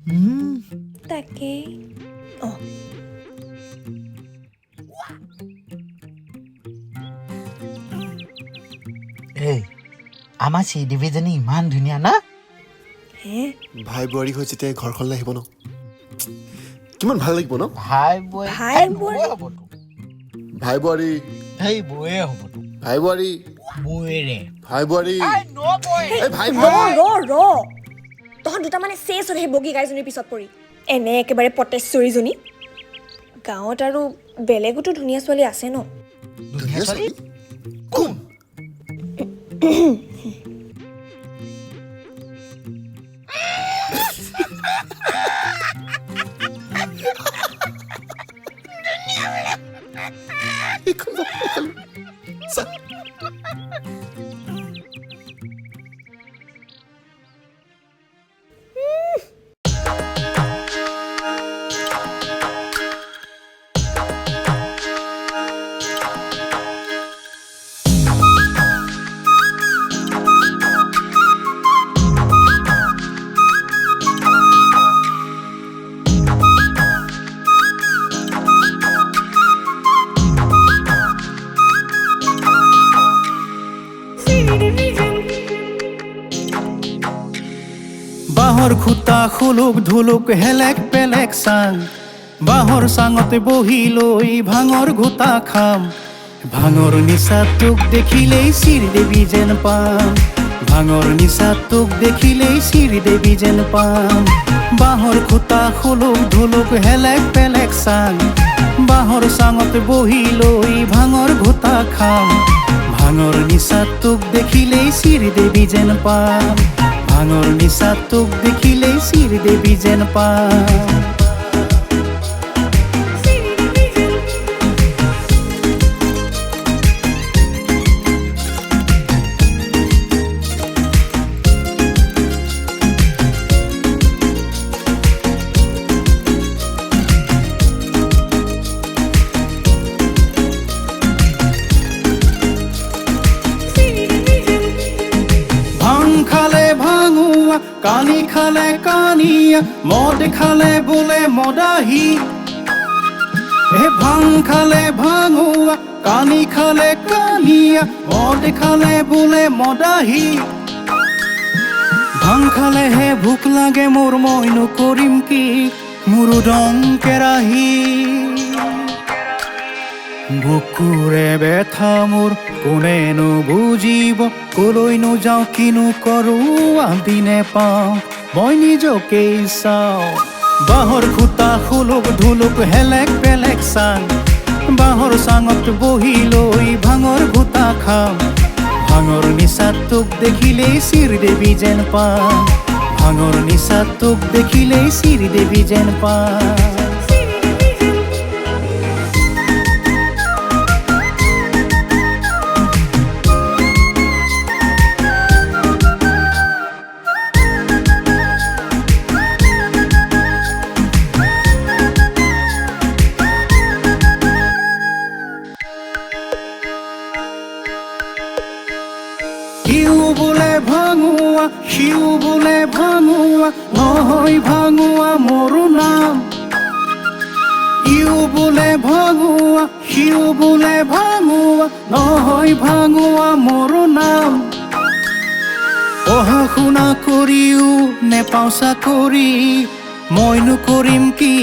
তাকে এই আমাৰ চি ডিভিজনী ইমান ধুনীয়া না হে ভাই বোৱাৰী হৈ যেতিয়া ঘৰখনলৈ আহিব ন কিমান ভাল লাগিব ন ভাই বৈ ভাই বৈ হ'বতো ভাই বোৱাৰী সেই বৈয়ে হ'বতো ভাই বোৱাৰী বৈৰে ভাই বোৱাৰী এই ভাই তহঁত দুটা মানে চেচ হ'ল সেই বগী গাইজনীৰ পিছত পৰি এনে একেবাৰে পটেশ্বৰীজনী গাঁৱত আৰু বেলেগতো ধুনীয়া ছোৱালী আছে ন ধুনীয়া ছোৱালী কোন বাঁহৰ খুটা খুলুক ধুলুক হেলেক পেলেক চাং বাঁহৰ চাঙতে বহি লৈ ভাঙৰ ঘোটা খাম ভাঙৰ নিচা তোক দেখিলেই শ্ৰীদেৱী যেন পাম ভাঙৰ নিচা তোক দেখিলেই শ্ৰীদেৱী যেন পাম বাঁহৰ খুটা খুলুক ধুলুক হেলেক পেলেক চাং বাঁহৰ চাঙতে বহি লৈ ভাঙৰ ঘোটা খাম ভাঙৰ নিচা তোক দেখিলেই শ্ৰীদেৱী যেন পাম ভাঙৰ নিচা তোক দেখিলেই শ্ৰীদেৱী যেন পাম কানি খালে কানিয়া মদ খালে বোলে মদাহি ভাং খালে ভাঙুয়া কানি খালে কানিয়া মদ খালে বোলে মদাহি ভাং খালে হে ভোক লাগে মোৰ মইনো কৰিম কি মোৰ ৰং কেৰাহী বুকুৰে বেথা মোৰ কোনেনো বুজিব কলৈনো যাওঁ কিনো কৰোঁ আন্তি নেপাওঁ মই নিজকেই চাওঁ বাঁহৰ খুটা খুলুক ধুলুক হেলেক পেলেক চাং বাঁহৰ চাঙত বহি লৈ ভাঙৰ ঘোটা খাম ভাঙৰ নিচা তোক দেখিলেই শ্ৰীদেৱী যেন পাম ভাঙৰ নিচা তোক দেখিলেই শ্ৰীদেৱী যেন পাম শিউ বোলে ভাঙুয়া নহয় ভাঙুয়া মোৰো নাম ইউ বোলে ভাঙুয়া শিউ বোলে ভাঙুয়া নহয় ভাঙুয়া মোৰো নাম পঢ়া শুনা কৰিও নেপাওঁ চাকৰি মইনো কৰিম কি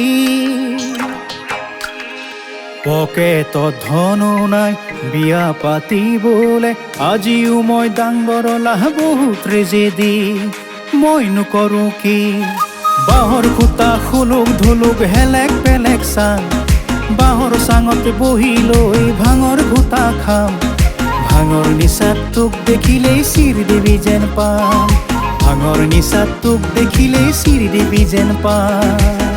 পকেটত ধনো নাই বিয়া পাতিবলে আজিও মই ডাঙৰলা বহুত ট্ৰেজেডি মইনো কৰোঁ কি বাঁহৰ খুটা খুলুক ধুলুক হেলেক পেলেক চাং বাঁহৰ চাঙত বহি লৈ ভাঙৰ ঘোটা খাম ভাঙৰ নিচা তোক দেখিলেই শ্ৰীদেৱী যেন পাম ভাঙৰ নিচা তোক দেখিলেই শ্ৰীদেৱী যেন পাম